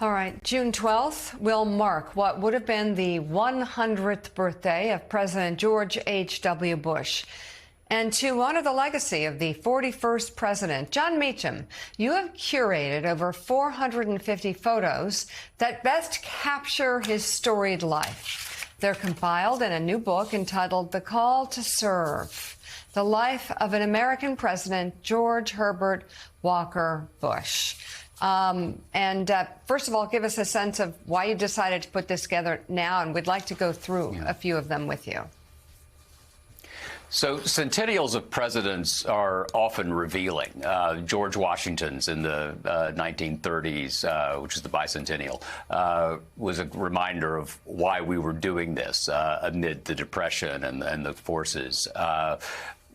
All right, June 12th will mark what would have been the 100th birthday of President George H.W. Bush. And to honor the legacy of the 41st president, Jon Meacham, you have curated over 450 photos that best capture his storied life. They're compiled in a new book entitled The Call to Serve: The Life of an American President, George Herbert Walker Bush. First of all, give us a sense of why you decided to put this together now, and we'd like to go through a few of them with you. So centennials of presidents are often revealing. George Washington's in the 1930s, which is the bicentennial, was a reminder of why we were doing this amid the Depression and the forces.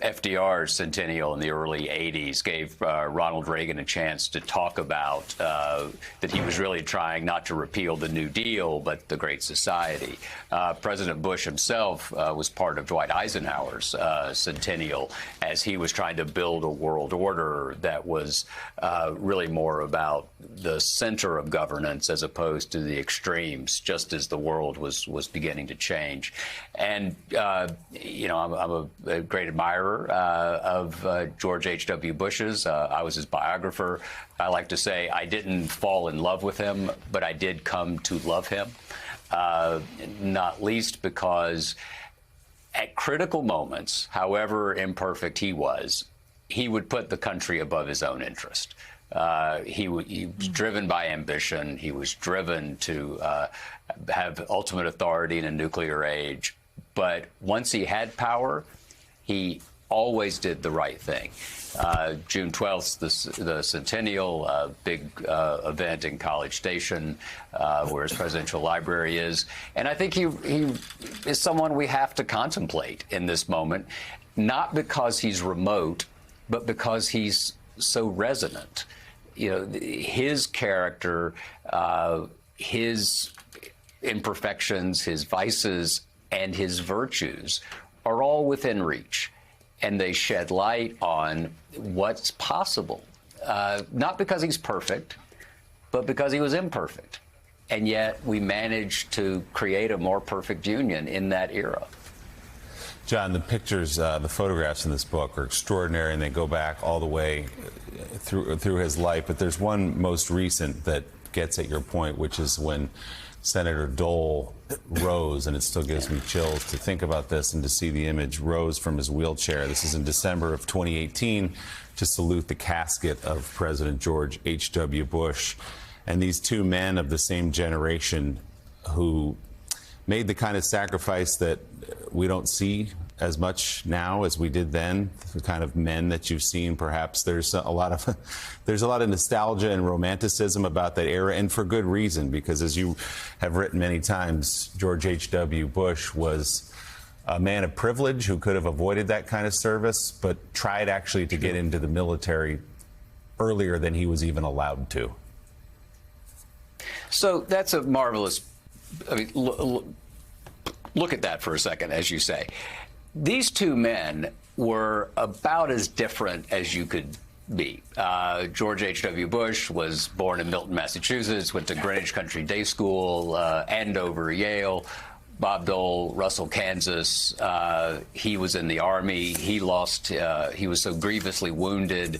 FDR's centennial in the early 80s gave Ronald Reagan a chance to talk about that he was really trying not to repeal the New Deal, but the Great Society. President Bush himself was part of Dwight Eisenhower's centennial as he was trying to build a world order that was really more about the center of governance as opposed to the extremes, just as the world was beginning to change. And, you know, I'm a great admirer of George H.W. Bush's. I was his biographer. I like to say I didn't fall in love with him, but I did come to love him, not least because at critical moments, however imperfect he would put the country above his own interest. He was driven by ambition. He was driven to have ultimate authority in a nuclear age. But once he had power, he always did the right thing. June 12th, the centennial, big event in College Station, where his presidential library is. And I think he is someone we have to contemplate in this moment, not because he's remote, but because he's so resonant. You know, his character, his imperfections, his vices, and his virtues are all within reach. And they shed light on what's possible, not because he's perfect, but because he was imperfect. And yet we managed to create a more perfect union in that era. John, the pictures, the photographs in this book are extraordinary, and they go back all the way through his life. But there's one most recent that gets at your point, which is when Senator Dole rose, and it still gives me chills to think about this and to see the image, rose from his wheelchair. This is in December of 2018 to salute the casket of President George H.W. Bush. And these two men of the same generation who made the kind of sacrifice that we don't see as much now as we did then, the kind of men that you've seen. Perhaps there's a lot of nostalgia and romanticism about that era, and for good reason, because as you have written many times, George H.W. Bush was a man of privilege who could have avoided that kind of service, but tried actually to get into the military earlier than he was even allowed to. So that's a marvelous, I mean, look at that for a second, as you say. These two men were about as different as you could be. George H.W. Bush was born in Milton, Massachusetts, went to Greenwich Country Day School, Andover, Yale. Bob Dole, Russell, Kansas. He was in the Army. He lost, he was so grievously wounded.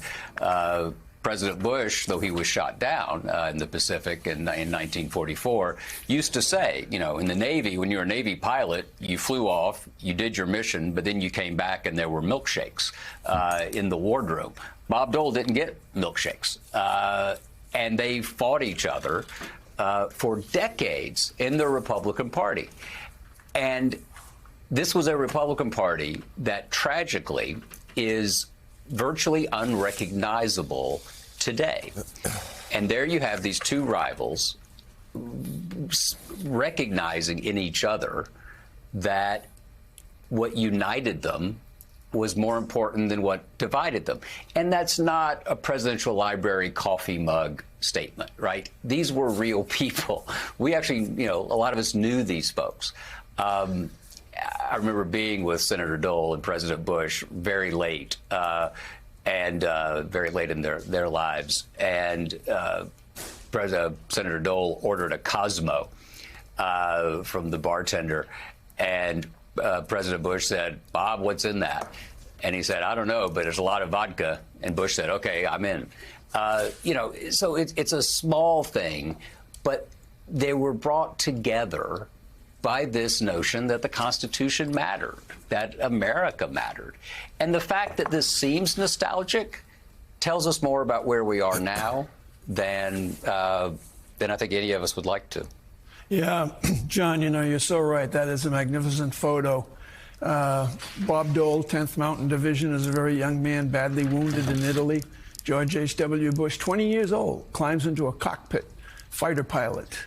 President Bush, though he was shot down in the Pacific in 1944, used to say, you know, in the Navy, when you're a Navy pilot, you flew off, you did your mission, but then you came back and there were milkshakes in the wardroom. Bob Dole didn't get milkshakes. And they fought each other for decades in the Republican Party. And this was a Republican Party that tragically is virtually unrecognizable today. And there you have these two rivals recognizing in each other that what united them was more important than what divided them. And that's not a presidential library coffee mug statement, right? These were real people. We actually, you know, a lot of us knew these folks. I remember being with Senator Dole and President Bush very late, very late in their lives. And Senator Dole ordered a Cosmo from the bartender, and President Bush said, "Bob, what's in that?" And he said, "I don't know, but there's a lot of vodka." And Bush said, "Okay, I'm in." So it's a small thing, but they were brought together by this notion that the Constitution mattered, that America mattered. And the fact that this seems nostalgic tells us more about where we are now than I think any of us would like to. Yeah, John, you're so right. That is a magnificent photo. Bob Dole, 10th Mountain Division, is a very young man, badly wounded in Italy. George H.W. Bush, 20 years old, climbs into a cockpit, fighter pilot.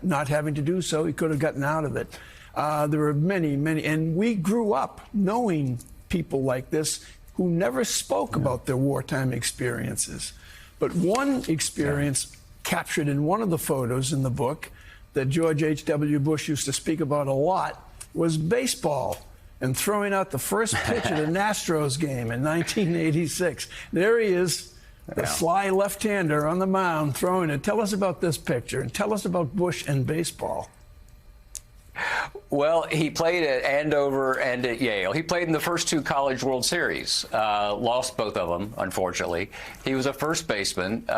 Not having to do so, he could have gotten out of it. There were many, and we grew up knowing people like this who never spoke about their wartime experiences. But one experience captured in one of the photos in the book that George H.W. Bush used to speak about a lot was baseball and throwing out the first pitch of the Astros game in 1986. There he is, the sly left-hander on the mound throwing it. Tell us about this picture and tell us about Bush and baseball. Well, he played at Andover and at Yale. He played in the first two College World Series, lost both of them, unfortunately. He was a first baseman.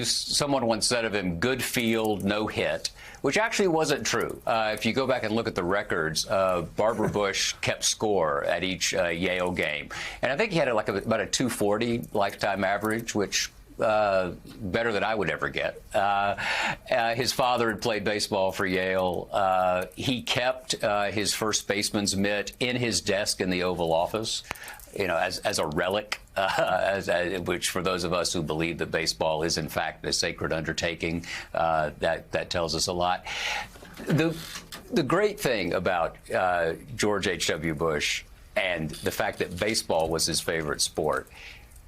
Someone once said of him, good field, no hit, which actually wasn't true. If you go back and look at the records, Barbara Bush kept score at each Yale game. And I think he had about a 240 lifetime average, which better than I would ever get. His father had played baseball for Yale. He kept his first baseman's mitt in his desk in the Oval Office, as a relic, which for those of us who believe that baseball is in fact a sacred undertaking, that tells us a lot. The great thing about George H.W. Bush and the fact that baseball was his favorite sport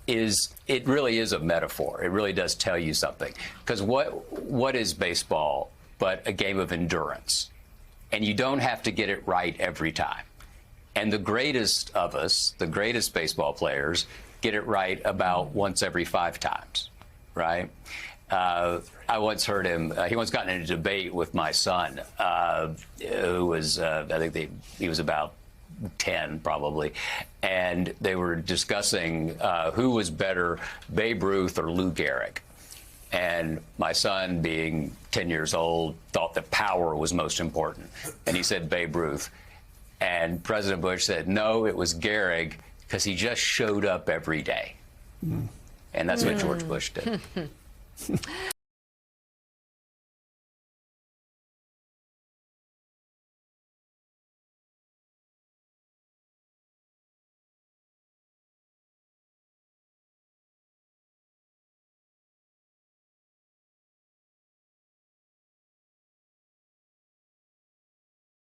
is it really is a metaphor. It really does tell you something. Because what is baseball but a game of endurance? And you don't have to get it right every time. And the greatest of us, the greatest baseball players, get it right about once every 5 times, right? I once heard him, he once got in a debate with my son, who was, he was about 10 probably, and they were discussing who was better, Babe Ruth or Lou Gehrig. And my son, being 10 years old, thought that power was most important, and he said Babe Ruth. And President Bush said, no, it was Gehrig, because he just showed up every day. And that's what George Bush did.